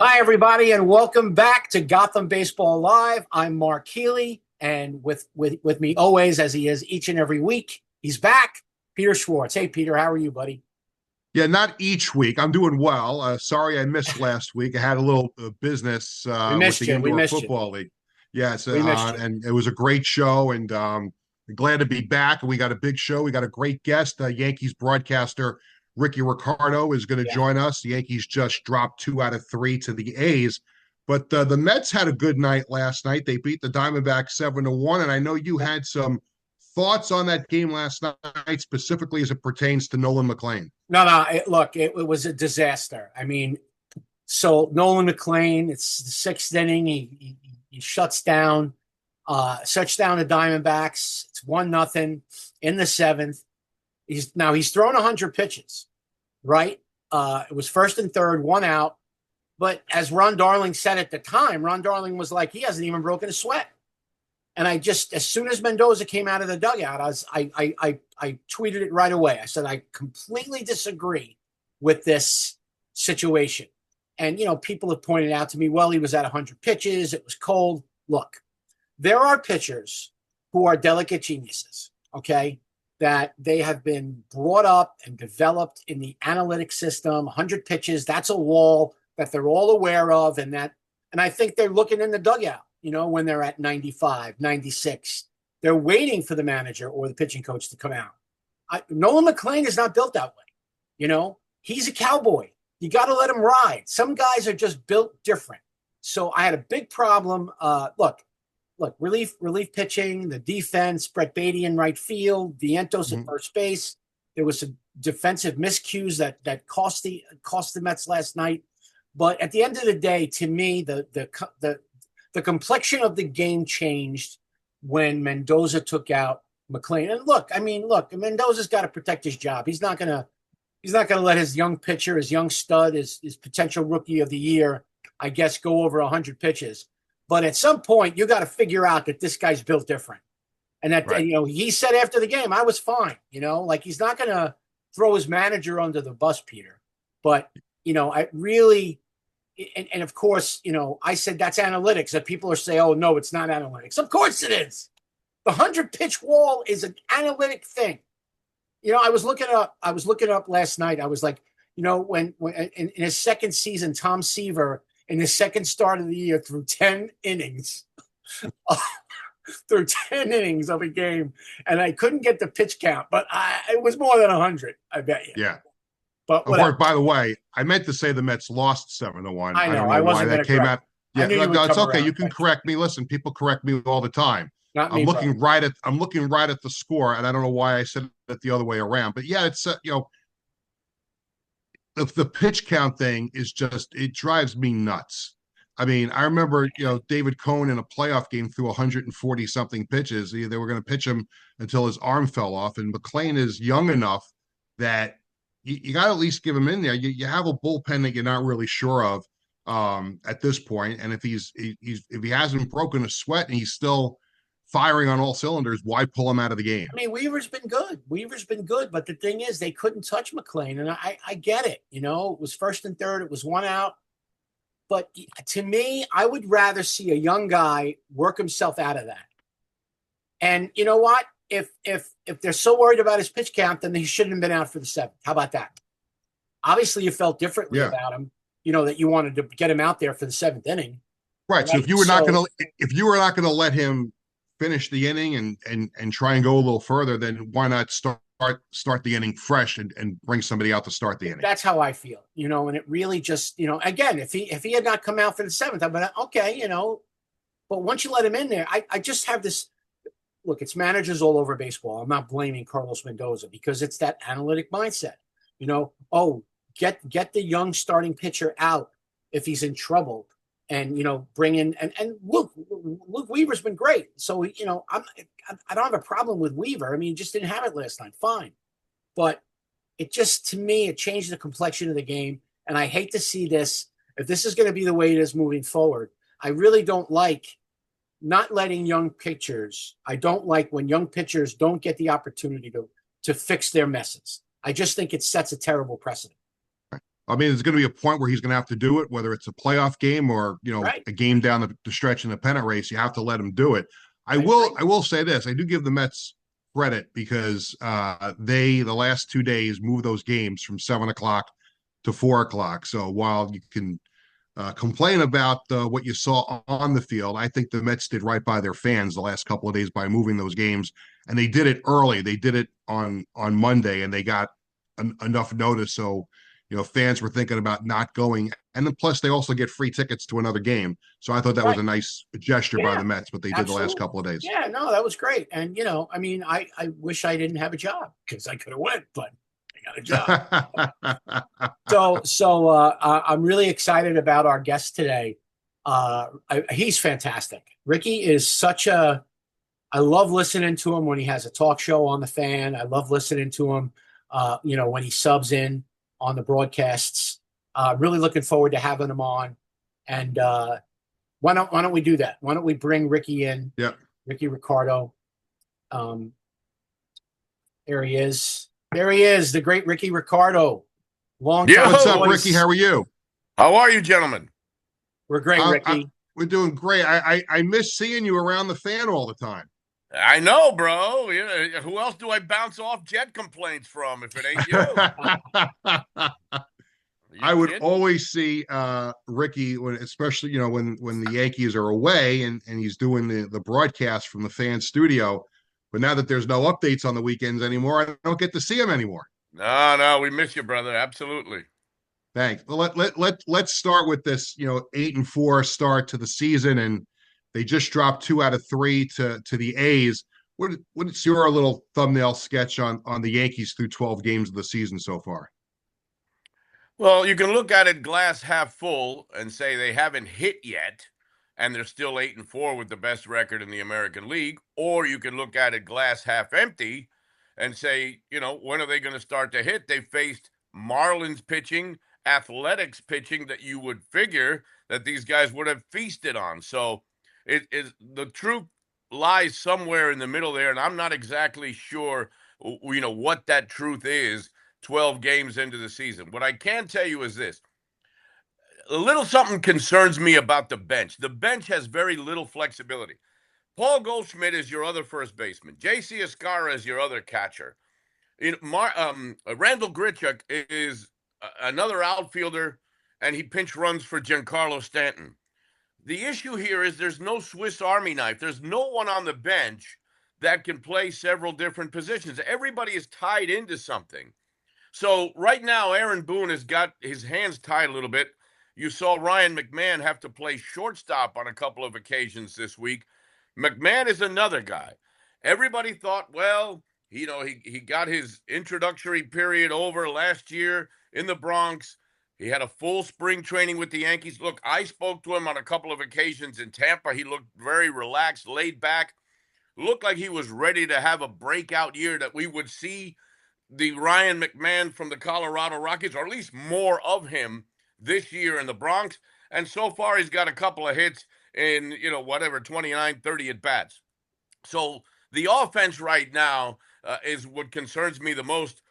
Hi, everybody, and welcome back to Gotham Baseball Live. I'm Mark Healey, and with me always, as he is each and every week, he's back, Peter Schwartz. Hey, Peter, how are you, buddy? Yeah, not each week. I'm doing well. Sorry I missed last week. I had a little business We with missed the you. We indoor missed you. football league. Yes, We missed you. and it was a great show, and glad to be back. We got a big show. We got a great guest. Yankees broadcaster Rickie Ricardo is going to Yeah. join us. The Yankees just dropped 2 out of 3 to the A's, but the Mets had a good night last night. They beat the Diamondbacks 7-1, and I know you had some thoughts on that game last night, specifically as it pertains to Nolan McLean. No. Look, it was a disaster. I mean, so Nolan McLean, it's the sixth inning. He shuts down the Diamondbacks. It's 1-0 in the seventh. He's thrown 100 pitches, right? It was first and third, one out. But as Ron Darling said at the time, Ron Darling was like, he hasn't even broken a sweat. And as soon as Mendoza came out of the dugout, I tweeted it right away. I said, I completely disagree with this situation. And, people have pointed out to me, well, he was at 100 pitches. It was cold. Look, there are pitchers who are delicate geniuses, okay, that they have been brought up and developed in the analytic system. 100 pitches, that's a wall that they're all aware of. And I think they're looking in the dugout, when they're at 95, 96. They're waiting for the manager or the pitching coach to come out. Nolan McLean is not built that way. He's a cowboy. You got to let him ride. Some guys are just built different. So I had a big problem. Look, relief pitching, the defense, Brett Beatty in right field, Vientos at first base. There was some defensive miscues that cost the Mets last night. But at the end of the day, to me, the complexion of the game changed when Mendoza took out McLean. And look, Mendoza's got to protect his job. He's not gonna let his young pitcher, his young stud, his potential rookie of the year, I guess, go over 100 pitches. But at some point, you got to figure out that this guy's built different. And that, Right. he said after the game, I was fine, like he's not going to throw his manager under the bus, Peter. But, I really, and of course, I said that's analytics. That people are saying, oh, no, it's not analytics. Of course it is. The 100 pitch wall is an analytic thing. I was looking up last night. I was like, when in his second season, Tom Seaver, in his second start of the year, threw 10 innings, through 10 innings of a game, and I couldn't get the pitch count, but it was more than 100, I bet you. Yeah. But Of course, whatever. by the way, I meant to say the Mets lost 7-1. I I know. don't I know why wasn't going that to came correct. out. I Yeah, knew you would no, it's come okay. around. You can correct me. Listen, people correct me all the time. Not I'm me, brother. looking right at the score, and I don't know why I said it the other way around. But yeah, it's the pitch count thing is just, it drives me nuts. I mean, I remember, David Cohn in a playoff game threw 140 something pitches. They were going to pitch him until his arm fell off. And McLean is young enough that you got to at least give him in there. You have a bullpen that you're not really sure of at this point. And if if he hasn't broken a sweat and he's still firing on all cylinders, why pull him out of the game? I mean, Weaver's been good. But the thing is, they couldn't touch McLean, and I get it. It was first and third. It was one out. But to me, I would rather see a young guy work himself out of that. And you know what? If they're so worried about his pitch count, then he shouldn't have been out for the seventh. How about that? Obviously, you felt differently Yeah. about him. That you wanted to get him out there for the seventh inning. Right. So Right. if you were not gonna let him finish the inning and try and go a little further, then why not start the inning fresh and bring somebody out to start the inning? That's how I feel. And it really just, again, if he had not come out for the seventh, I'd be like, okay, but once you let him in there, I just have this look, it's managers all over baseball. I'm not blaming Carlos Mendoza because it's that analytic mindset. Oh, get the young starting pitcher out if he's in trouble, and bring in and Luke Weaver's been great. So I don't have a problem with Weaver. I mean, he just didn't have it last night. Fine, but it just, to me, it changed the complexion of the game, and I hate to see this. If this is going to be the way it is moving forward, I really don't like not letting young pitchers. I don't like when young pitchers don't get the opportunity to fix their messes. I just think it sets a terrible precedent. I mean, there's going to be a point where he's going to have to do it, whether it's a playoff game or Right. a game down the stretch in the pennant race. You have to let him do it. I I agree. will. I will say this: I do give the Mets credit because they the last 2 days moved those games from 7 o'clock to 4 o'clock. So while you can complain about what you saw on the field, I think the Mets did right by their fans the last couple of days by moving those games, and they did it early. They did it on Monday, and they got enough notice so fans were thinking about not going, and then plus they also get free tickets to another game. So I thought that was Right. a nice gesture by Yeah. the Mets, what they did the last Absolutely. couple of days. Yeah. No, that was great. And I mean, I wish I didn't have a job because I could have went, but I got a job. I'm really excited about our guest today. He's fantastic. Rickie is such a. I love listening to him when he has a talk show on the Fan. I love listening to him. When he subs in on the broadcasts. Really looking forward to having him on. And why don't we do that? Why don't we bring Rickie in? Yep. Rickie Ricardo. There he is. There he is, the great Rickie Ricardo. Long time. What's up, Rickie? How are you? How are you, gentlemen? We're great, Rickie. We're doing great. I miss seeing you around the Fan all the time. I know, bro. Who else do I bounce off Jet complaints from if it ain't you? I would always see Rickie, especially when the Yankees are away and he's doing the broadcast from the Fan studio. But now that there's no updates on the weekends anymore, I don't get to see him anymore. No, we miss you, brother. Absolutely. Thanks. Well, let's start with this 8-4 start to the season, and they just dropped 2 out of 3 to the A's. What's your little thumbnail sketch on the Yankees through 12 games of the season so far? Well, you can look at it glass half full and say they haven't hit yet, and they're still 8-4 with the best record in the American League. Or you can look at it glass half empty and say, when are they going to start to hit? They faced Marlins pitching, Athletics pitching that you would figure that these guys would have feasted on. So it is the truth lies somewhere in the middle there, and I'm not exactly sure, what that truth is 12 games into the season. What I can tell you is this. A little something concerns me about the bench. The bench has very little flexibility. Paul Goldschmidt is your other first baseman. J.C. Escarra is your other catcher. Randall Grichuk is another outfielder, and he pinch runs for Giancarlo Stanton. The issue here is there's no Swiss Army knife. There's no one on the bench that can play several different positions. Everybody is tied into something. So right now, Aaron Boone has got his hands tied a little bit. You saw Ryan McMahon have to play shortstop on a couple of occasions this week. McMahon is another guy. Everybody thought, well, he got his introductory period over last year in the Bronx. He had a full spring training with the Yankees. Look, I spoke to him on a couple of occasions in Tampa. He looked very relaxed, laid back. Looked like he was ready to have a breakout year, that we would see the Ryan McMahon from the Colorado Rockies, or at least more of him this year in the Bronx. And so far, he's got a couple of hits in, 29, 30 at-bats. So the offense right now is what concerns me the most.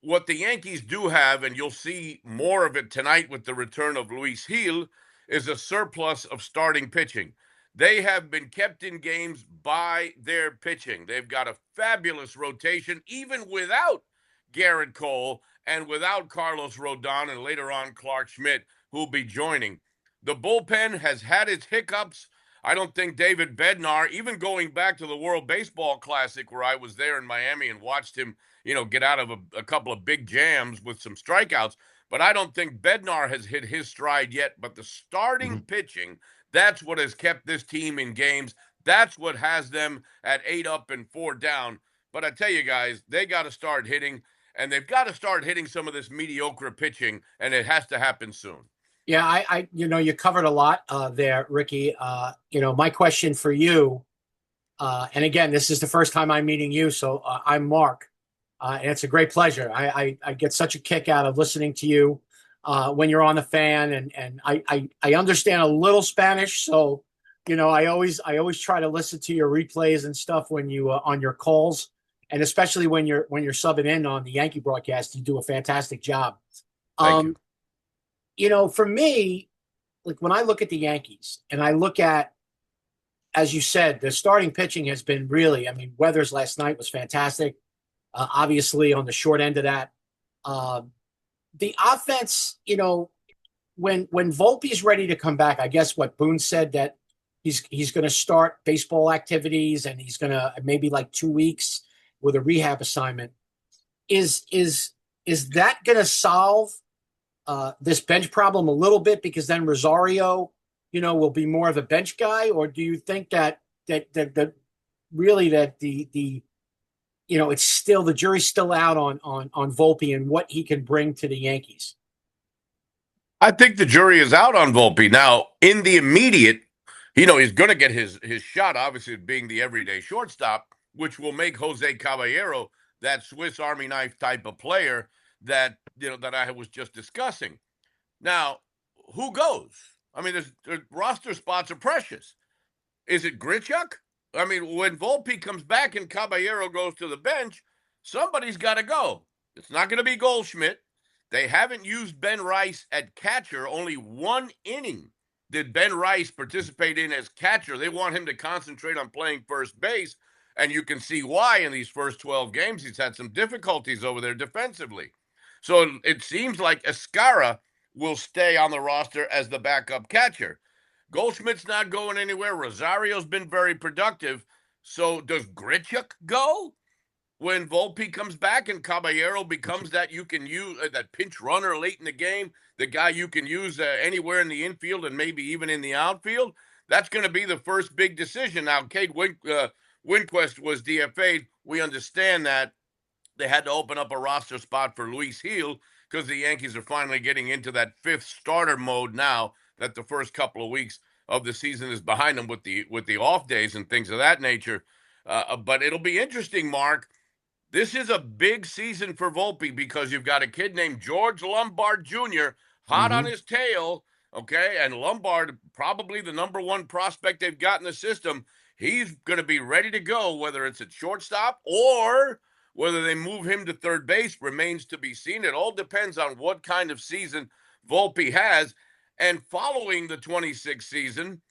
What the Yankees do have, and you'll see more of it tonight with the return of Luis Gil, is a surplus of starting pitching. They have been kept in games by their pitching. They've got a fabulous rotation, even without Garrett Cole and without Carlos Rodon and later on Clark Schmidt, who'll be joining. The bullpen has had its hiccups. I don't think David Bednar, even going back to the World Baseball Classic where I was there in Miami and watched him, get out of a couple of big jams with some strikeouts, but I don't think Bednar has hit his stride yet. But the starting pitching, that's what has kept this team in games. That's what has them at 8 up and 4 down. But I tell you guys, they got to start hitting, and they've got to start hitting some of this mediocre pitching, and it has to happen soon. Yeah, you covered a lot there, Rickie. My question for you, and again, this is the first time I'm meeting you, so I'm Mark, and it's a great pleasure. I get such a kick out of listening to you when you're on the Fan, and I understand a little Spanish, so I always try to listen to your replays and stuff when you on your calls, and especially when you're subbing in on the Yankee broadcast. You do a fantastic job. Thank you. For me, like when I look at the Yankees and I look at, as you said, the starting pitching has been really, I mean, Weathers last night was fantastic. Obviously, on the short end of that. The offense, when Volpe's ready to come back, I guess what Boone said that he's going to start baseball activities and he's going to maybe like 2 weeks with a rehab assignment. Is that going to solve this bench problem a little bit because then Rosario, will be more of a bench guy, or do you think that really that the it's still the jury's still out on Volpe and what he can bring to the Yankees? I think the jury is out on Volpe. Now, in the immediate, he's going to get his shot, obviously, being the everyday shortstop, which will make Jose Caballero that Swiss Army knife type of player that I was just discussing. Now, who goes? I mean, the roster spots are precious. Is it Grichuk? I mean, when Volpe comes back and Caballero goes to the bench, somebody's got to go. It's not going to be Goldschmidt. They haven't used Ben Rice at catcher. Only one inning did Ben Rice participate in as catcher. They want him to concentrate on playing first base, and you can see why in these first 12 games he's had some difficulties over there defensively. So it seems like Escara will stay on the roster as the backup catcher. Goldschmidt's not going anywhere. Rosario's been very productive. So does Grichuk go when Volpe comes back and Caballero becomes that you can use that pinch runner late in the game, the guy you can use anywhere in the infield and maybe even in the outfield? That's going to be the first big decision. Now, Cade Winquist was DFA'd. We understand that they had to open up a roster spot for Luis Gil because the Yankees are finally getting into that fifth starter mode now that the first couple of weeks of the season is behind them with the off days and things of that nature. But it'll be interesting, Mark. This is a big season for Volpe because you've got a kid named George Lombard Jr. hot on his tail, okay? And Lombard, probably the number one prospect they've got in the system. He's going to be ready to go, whether it's at shortstop or whether they move him to third base remains to be seen. It all depends on what kind of season Volpe has. And following the 26th season,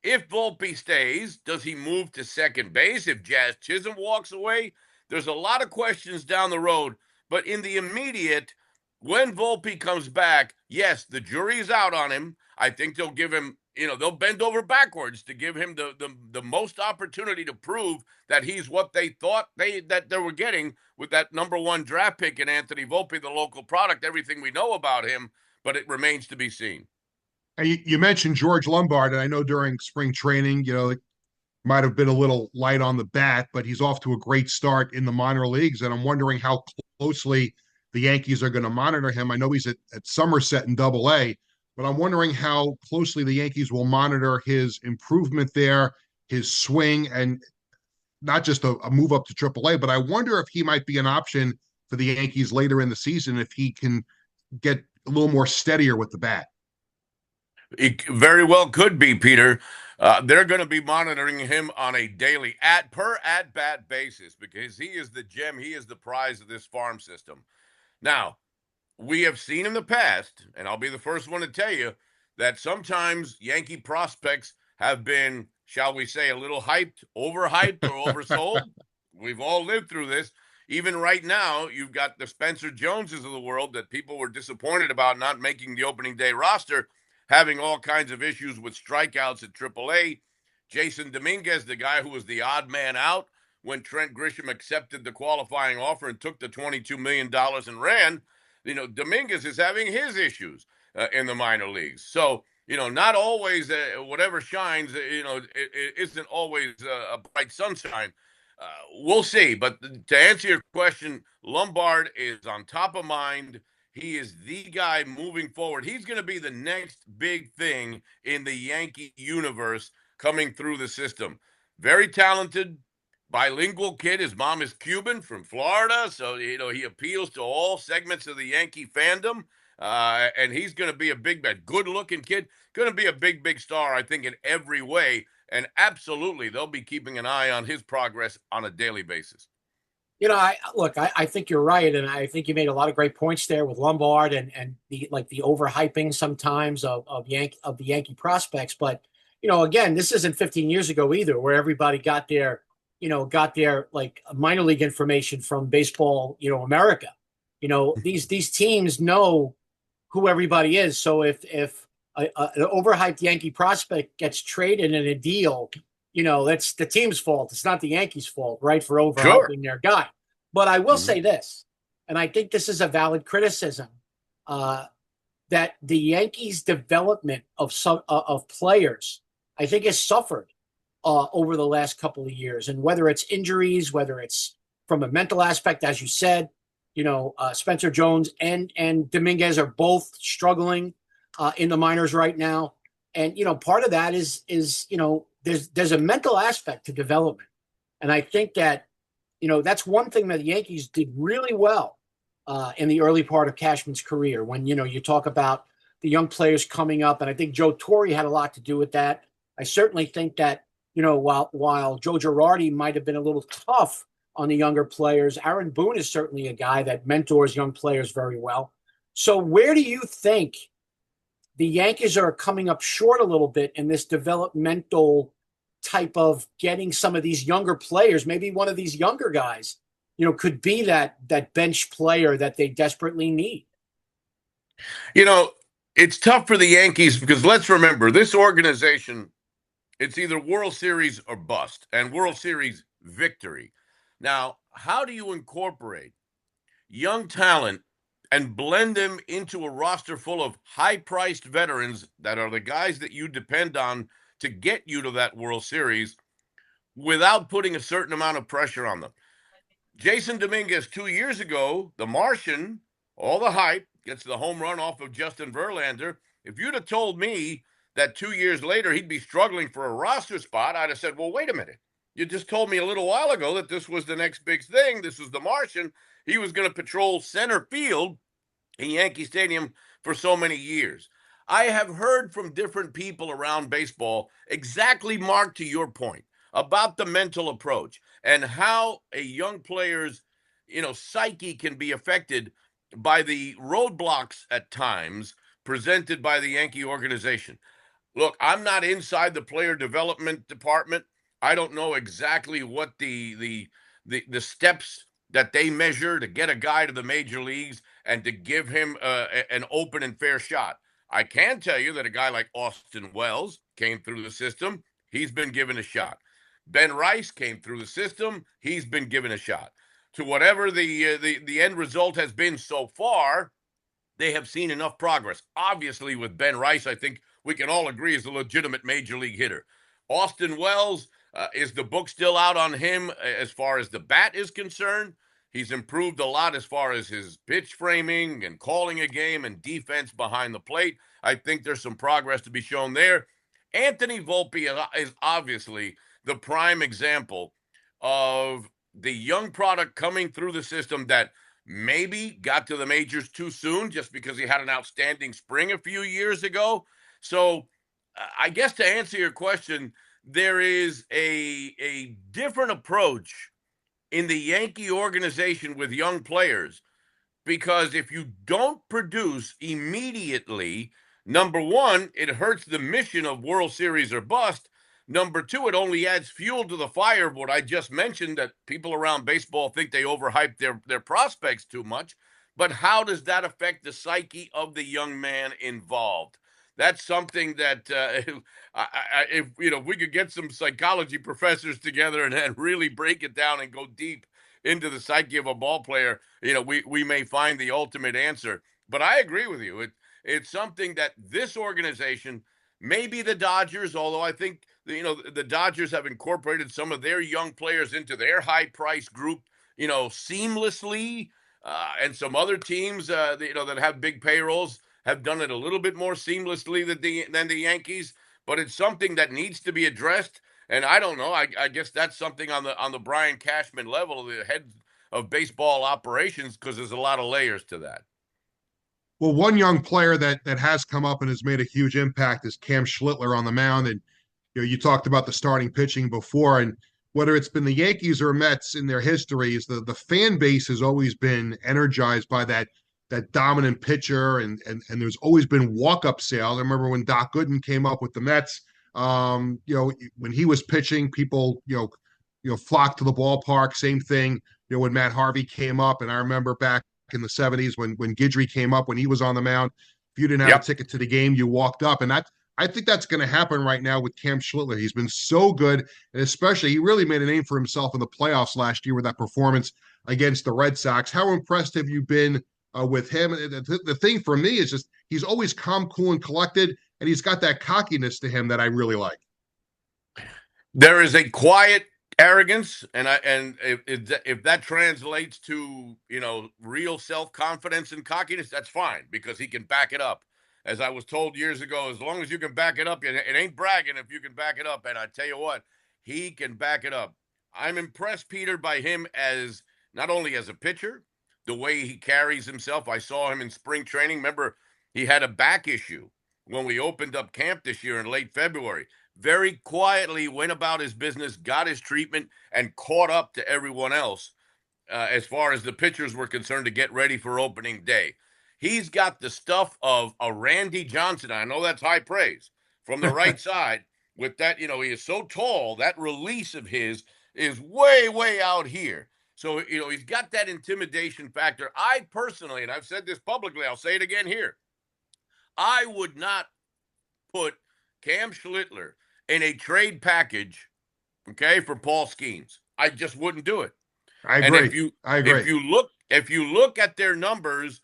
if Volpe stays, does he move to second base? If Jazz Chisholm walks away, there's a lot of questions down the road. But in the immediate, when Volpe comes back, yes, the jury is out on him. I think they'll give him, they'll bend over backwards to give him the most opportunity to prove that he's what they thought that they were getting with that number one draft pick in Anthony Volpe, the local product, everything we know about him, but it remains to be seen. You mentioned George Lombard, and I know during spring training, it might have been a little light on the bat, but he's off to a great start in the minor leagues, and I'm wondering how closely the Yankees are going to monitor him. I know he's at Somerset in Double-A, but I'm wondering how closely the Yankees will monitor his improvement there, his swing, and not just a move up to Triple-A, but I wonder if he might be an option for the Yankees later in the season if he can get a little more steadier with the bat. It very well could be, Peter. They're going to be monitoring him on a daily at-bat basis because he is the gem, he is the prize of this farm system. Now, we have seen in the past, and I'll be the first one to tell you, that sometimes Yankee prospects have been, shall we say, a little hyped, overhyped, or oversold. We've all lived through this. Even right now, you've got the Spencer Joneses of the world that people were disappointed about not making the opening day roster, having all kinds of issues with strikeouts at AAA. Jason Dominguez, the guy who was the odd man out when Trent Grisham accepted the qualifying offer and took the $22 million and ran, Dominguez is having his issues in the minor leagues. So, not always whatever shines, it isn't always a bright sunshine. We'll see. But to answer your question, Lombard is on top of mind. He is the guy moving forward. He's going to be the next big thing in the Yankee universe coming through the system. Very talented, bilingual kid. His mom is Cuban from Florida, so he appeals to all segments of the Yankee fandom. And he's going to be a good-looking kid. Going to be a big star, I think, in every way. And absolutely, they'll be keeping an eye on his progress on a daily basis. I think you're right, and I think you made a lot of great points there with Lombard and the overhyping sometimes of the Yankee prospects. But again, this isn't 15 years ago either, where everybody got their like minor league information from Baseball, America. These teams know who everybody is. So if an overhyped Yankee prospect gets traded in a deal, that's the team's fault. It's not the Yankees' fault, right, for Sure. overhyping their guy. But I will Mhm. say this, and I think this is a valid criticism, that the Yankees' development of players, I think, has suffered over the last couple of years. And whether it's injuries, whether it's from a mental aspect, as you said, Spencer Jones and Dominguez are both struggling in the minors right now. And part of that is there's a mental aspect to development, and I think that that's one thing that the Yankees did really well in the early part of Cashman's career. When you talk about the young players coming up, and I think Joe Torre had a lot to do with that. I certainly think that while Joe Girardi might have been a little tough on the younger players, Aaron Boone is certainly a guy that mentors young players very well. So where do you think the Yankees are coming up short a little bit in this developmental type of getting some of these younger players? Maybe one of these younger guys, could be that bench player that they desperately need. You know, it's tough for the Yankees because let's remember this organization, it's either World Series or bust and World Series victory. Now, how do you incorporate young talent and blend them into a roster full of high-priced veterans that are the guys that you depend on to get you to that World Series without putting a certain amount of pressure on them? Jason Dominguez 2 years ago, the Martian, all the hype, gets the home run off of Justin Verlander. If you'd have told me that 2 years later he'd be struggling for a roster spot, I'd have said, well, wait a minute. You just told me a little while ago that this was the next big thing. This was the Martian. He was going to patrol center field in Yankee Stadium for so many years. I have heard from different people around baseball exactly, Mark, to your point about the mental approach and how a young player's psyche can be affected by the roadblocks at times presented by the Yankee organization. Look, I'm not inside the player development department. I don't know exactly what the steps that they measure to get a guy to the major leagues and to give him an open and fair shot. I can tell you that a guy like Austin Wells came through the system. He's been given a shot. Ben Rice came through the system. He's been given a shot. To whatever the end result has been so far, they have seen enough progress. Obviously, with Ben Rice, I think we can all agree is a legitimate major league hitter. Austin Wells, is the book still out on him as far as the bat is concerned? He's improved a lot as far as his pitch framing and calling a game and defense behind the plate. I think there's some progress to be shown there. Anthony Volpe is obviously the prime example of the young product coming through the system that maybe got to the majors too soon just because he had an outstanding spring a few years ago. So I guess to answer your question, there is a different approach in the Yankee organization with young players because if you don't produce immediately, number one, it hurts the mission of World Series or bust. Number two, it only adds fuel to the fire of what I just mentioned, that people around baseball think they overhype their prospects too much. But how does that affect the psyche of the young man involved? That's something that if we could get some psychology professors together and really break it down and go deep into the psyche of a ball player, we may find the ultimate answer. But I agree with you. It's something that this organization, maybe the Dodgers, although I think the Dodgers have incorporated some of their young players into their high price group, seamlessly, and some other teams, that have big payrolls have done it a little bit more seamlessly than the Yankees. But it's something that needs to be addressed. And I don't know. I guess that's something on the Brian Cashman level, the head of baseball operations, because there's a lot of layers to that. Well, one young player that has come up and has made a huge impact is Cam Schlittler on the mound. And you talked about the starting pitching before, and whether it's been the Yankees or Mets in their histories, the fan base has always been energized by that dominant pitcher, and there's always been walk-up sales. I remember when Doc Gooden came up with the Mets, when he was pitching, people, flocked to the ballpark. Same thing, when Matt Harvey came up. And I remember back in the 70s when Guidry came up, when he was on the mound, if you didn't have a ticket to the game, you walked up. And I think that's going to happen right now with Cam Schlittler. He's been so good, and especially he really made a name for himself in the playoffs last year with that performance against the Red Sox. How impressed have you been with him? The thing for me is just he's always calm, cool, and collected, and he's got that cockiness to him that I really like. There is a quiet arrogance, and if that translates to real self-confidence and cockiness, that's fine because he can back it up. As I was told years ago, as long as you can back it up, it ain't bragging if you can back it up. And I tell you what, he can back it up. I'm impressed, Peter, by him as not only as a pitcher, the way he carries himself. I saw him in spring training. Remember, he had a back issue when we opened up camp this year in late February. Very quietly went about his business, got his treatment, and caught up to everyone else as far as the pitchers were concerned to get ready for opening day. He's got the stuff of a Randy Johnson. I know that's high praise from the right side with that. He is so tall. That release of his is way, way out here. So, he's got that intimidation factor. I personally, and I've said this publicly, I'll say it again here. I would not put Cam Schlittler in a trade package, okay, for Paul Skeens. I just wouldn't do it. I agree. And I agree. If you look at their numbers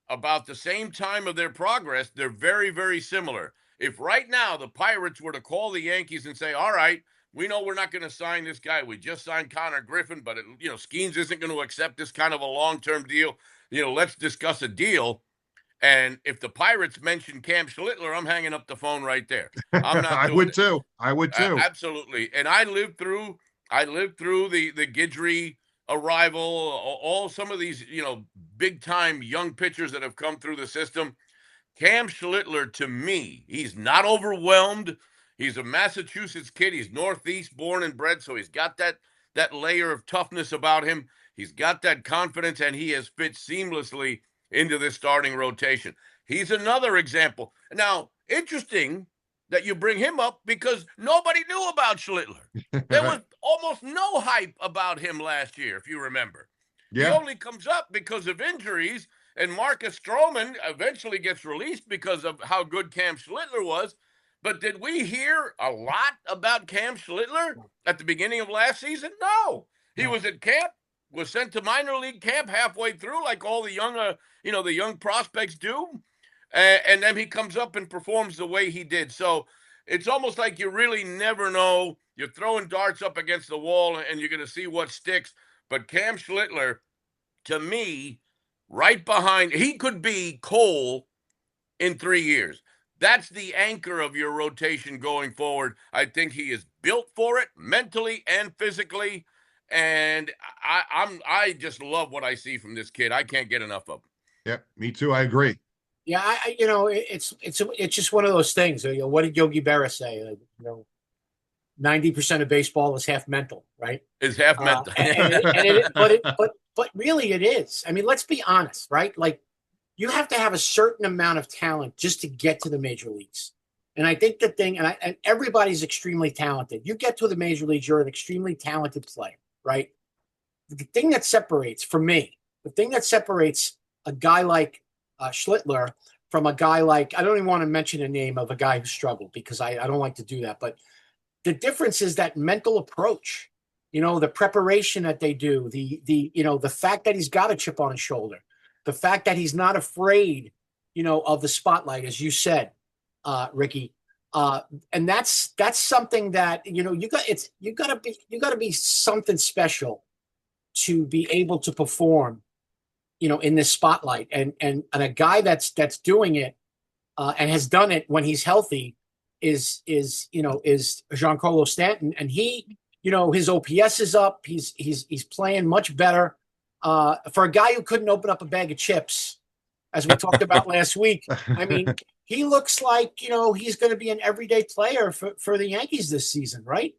about the same time of their progress, they're very, very similar. If right now the Pirates were to call the Yankees and say, all right, we know we're not going to sign this guy. We just signed Connor Griffin, but Skeens isn't going to accept this kind of a long-term deal. Let's discuss a deal. And if the Pirates mention Cam Schlittler, I'm hanging up the phone right there. I'm not. I would too. Absolutely. And I lived through the Guidry arrival, all some of these, big time young pitchers that have come through the system. Cam Schlittler, to me, he's not overwhelmed. He's a Massachusetts kid. He's Northeast born and bred, so he's got that layer of toughness about him. He's got that confidence, and he has fit seamlessly into this starting rotation. He's another example. Now, interesting that you bring him up because nobody knew about Schlittler. There was almost no hype about him last year, if you remember. Yeah. He only comes up because of injuries, and Marcus Stroman eventually gets released because of how good Cam Schlittler was. But did we hear a lot about Cam Schlittler at the beginning of last season? No. He was at camp, was sent to minor league camp halfway through like all the young, the young prospects do. And then he comes up and performs the way he did. So it's almost like you really never know. You're throwing darts up against the wall and you're going to see what sticks. But Cam Schlittler, to me, right behind, he could be Cole in 3 years. That's the anchor of your rotation going forward. I think he is built for it mentally and physically. And I just love what I see from this kid. I can't get enough of him. Yeah, me too. I agree. Yeah, it's just one of those things. What did Yogi Berra say? 90% of baseball is half mental, right? It's half mental. But really it is. I mean, let's be honest, right? Like, you have to have a certain amount of talent just to get to the major leagues. And I think the thing, and everybody's extremely talented. You get to the major leagues, you're an extremely talented player, right? The thing that separates, for me, a guy like Schlittler from a guy like, I don't even want to mention a name of a guy who struggled because I don't like to do that. But the difference is that mental approach, the preparation that they do, the fact that he's got a chip on his shoulder, the fact that he's not afraid, of the spotlight, as you said, Ricky. And that's something that, you gotta be something special to be able to perform, in this spotlight. And a guy that's doing it and has done it when he's healthy is Giancarlo Stanton. And he, his OPS is up. He's playing much better. For a guy who couldn't open up a bag of chips, as we talked about last week, I mean, he looks like, he's going to be an everyday player for the Yankees this season, right?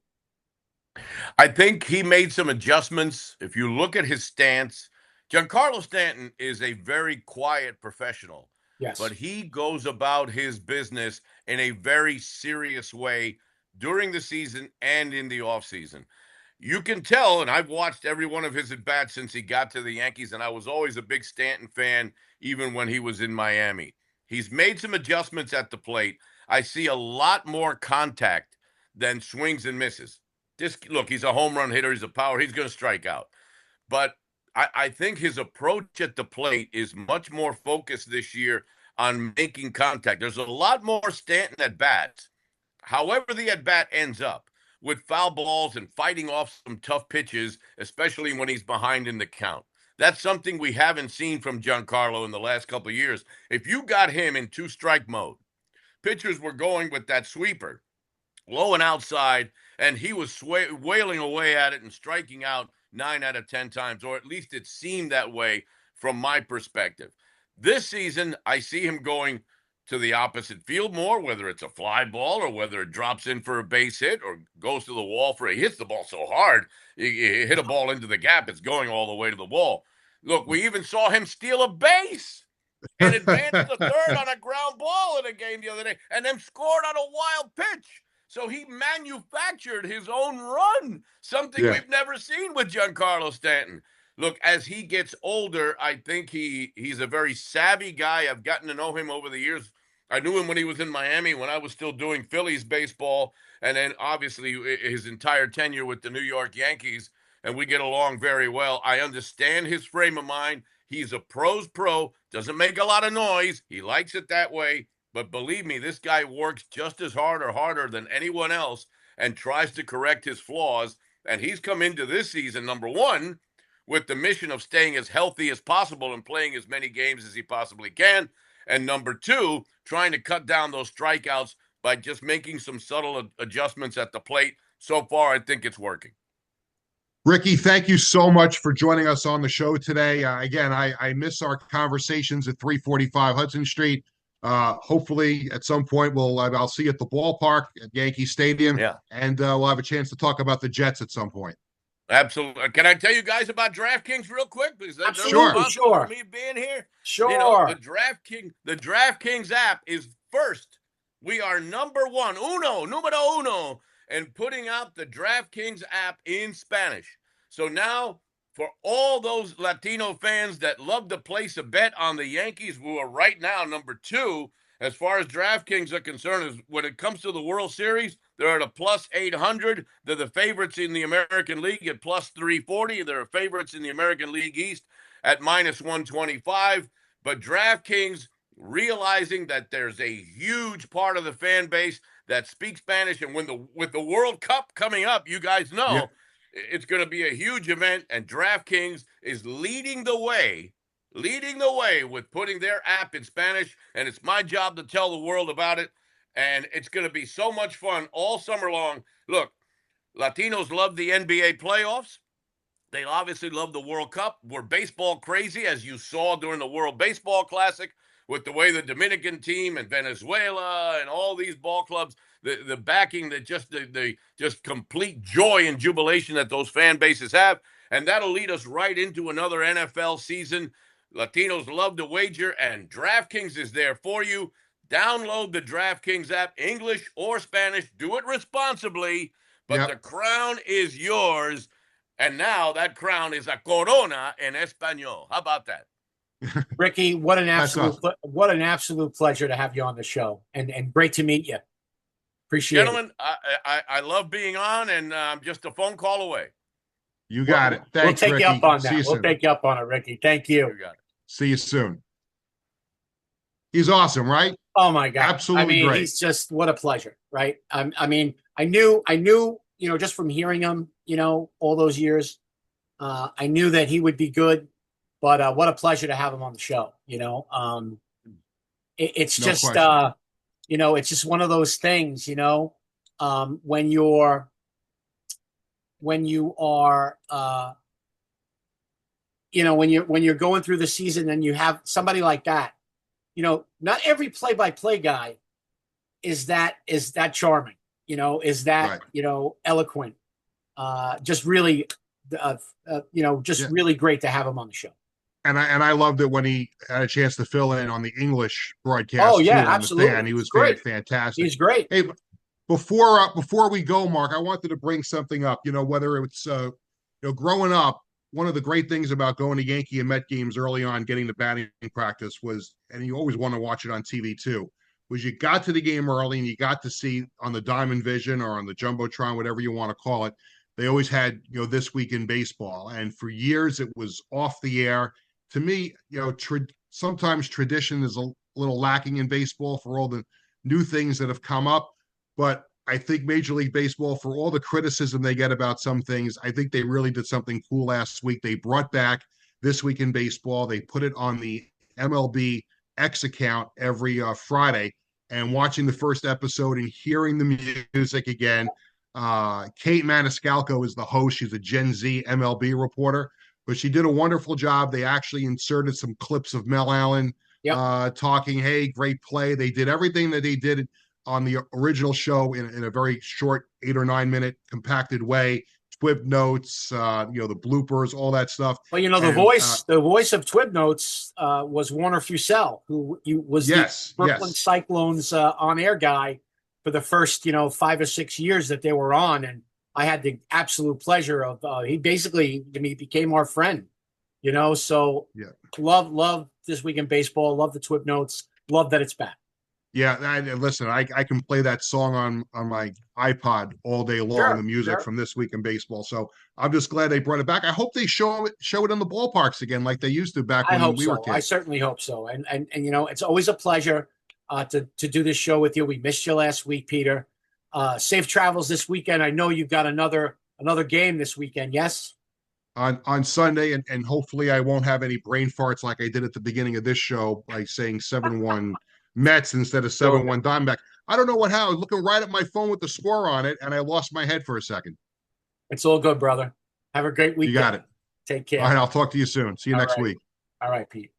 I think he made some adjustments. If you look at his stance, Giancarlo Stanton is a very quiet professional, but Yes. he goes about his business in a very serious way during the season and in the offseason. You can tell, and I've watched every one of his at bats since he got to the Yankees, and I was always a big Stanton fan, even when he was in Miami. He's made some adjustments at the plate. I see a lot more contact than swings and misses. Just look, he's a home run hitter, he's a power, he's going to strike out. But I think his approach at the plate is much more focused this year on making contact. There's a lot more Stanton at bats. However, the at bat ends up with foul balls and fighting off some tough pitches, especially when he's behind in the count. That's something we haven't seen from Giancarlo in the last couple of years. If you got him in two strike mode, pitchers were going with that sweeper low and outside, and he was wailing away at it and striking out 9 out of 10 times, or at least it seemed that way from my perspective. This season, I see him going to the opposite field more, whether it's a fly ball or whether it drops in for a base hit or goes to the wall for he hits the ball so hard, you hit a ball into the gap, it's going all the way to the wall. Look, we even saw him steal a base and advance to third on a ground ball in a game the other day, and then scored on a wild pitch. So he manufactured his own run, something we've never seen with Giancarlo Stanton. Look, as he gets older, I think he's a very savvy guy. I've gotten to know him over the years. I knew him when he was in Miami, when I was still doing Phillies baseball, and then obviously his entire tenure with the New York Yankees, and we get along very well. I understand his frame of mind. He's a pro's pro, doesn't make a lot of noise. He likes it that way. But believe me, this guy works just as hard or harder than anyone else and tries to correct his flaws. And he's come into this season, number one, with the mission of staying as healthy as possible and playing as many games as he possibly can. And number two, trying to cut down those strikeouts by just making some subtle adjustments at the plate. So far, I think it's working. Rickie, thank you so much for joining us on the show today. Again, I miss our conversations at 345 Hudson Street. Hopefully, at some point, I'll see you at the ballpark at Yankee Stadium, and we'll have a chance to talk about the Jets at some point. Absolutely. Can I tell you guys about DraftKings real quick? Because Sure. for me being here. Sure. You know, the DraftKings app is first. We are numero uno, and putting out the DraftKings app in Spanish. So now, for all those Latino fans that love to place a bet on the Yankees, who are right now number two, as far as DraftKings are concerned, is when it comes to the World Series, they're at a plus 800. They're the favorites in the American League at plus 340. They're favorites in the American League East at minus 125. But DraftKings, realizing that there's a huge part of the fan base that speaks Spanish, and with the World Cup coming up, you guys know it's going to be a huge event, and DraftKings is leading the way with putting their app in Spanish, and it's my job to tell the world about it, and it's going to be so much fun all summer long. Look, Latinos love the NBA playoffs. They obviously love the World Cup. We're baseball crazy, as you saw during the World Baseball Classic, with the way the Dominican team and Venezuela and all these ball clubs, the backing, that the just complete joy and jubilation that those fan bases have. And that'll lead us right into another NFL season. Latinos love to wager, and DraftKings is there for you. Download the DraftKings app, English or Spanish. Do it responsibly, but the crown is yours. And now that crown is a corona en español. How about that? Rickie, what an absolute pleasure to have you on the show, and great to meet you. Appreciate it. Gentlemen, I love being on, and I'm just a phone call away. You got it. Thanks, we'll take Rickie. you up on that. We'll take you up on it, Rickie. Thank you. You got it. See you soon. He's awesome, right? Oh my God. Absolutely great. He's just, what a pleasure, right? I knew, just from hearing him, all those years, I knew that he would be good, but what a pleasure to have him on the show. It's No just, question. it's just one of those things, when you are, when you're going through the season and you have somebody like that, not every play-by-play guy is that charming, is that, Right. Eloquent. Just really, just Yeah. really great to have him on the show. And I loved it when he had a chance to fill in on the English Oh broadcast too yeah, on the fan. absolutely. He He's was great. fantastic. He's great. Hey, before we go, Mark, I wanted to bring something up. Whether it's growing up, one of the great things about going to Yankee and Met games early on, getting the batting practice was, and you always want to watch it on TV too, was you got to the game early and you got to see on the Diamond Vision or on the Jumbotron, whatever you want to call it. They always had, This Week in Baseball. And for years it was off the air. To me, sometimes tradition is a little lacking in baseball for all the new things that have come up. But I think Major League Baseball, for all the criticism they get about some things, I think they really did something cool last week. They brought back This Week in Baseball. They put it on the MLB X account every Friday. And watching the first episode and hearing the music again, Kate Maniscalco is the host. She's a Gen Z MLB reporter, but she did a wonderful job. They actually inserted some clips of Mel Allen talking, hey, great play. They did everything that they did on the original show in a very short 8 or 9 minute compacted way. Twib notes, the bloopers, all that stuff. Well, the voice of Twib Notes was Warner Fusel, who was the Brooklyn Cyclones on-air guy for the first 5 or 6 years that they were on, and I had the absolute pleasure of he became our friend, So love This Week in Baseball, love the Twib Notes, love that it's back. Yeah, listen, I can play that song on my iPod all day long, the music from This Week in Baseball. So I'm just glad they brought it back. I hope they show it in the ballparks again like they used to back when we were kids. I certainly hope so. And it's always a pleasure to do this show with you. We missed you last week, Peter. Safe travels this weekend. I know you've got another game this weekend, yes? On Sunday, and hopefully I won't have any brain farts like I did at the beginning of this show by saying 7-1 Mets instead of 7-1 Diamondback. I don't know what happened. I was looking right at my phone with the score on it, and I lost my head for a second. It's all good, brother. Have a great weekend. You got it. Take care. All right, I'll talk to you soon. See you next week. All right, Pete.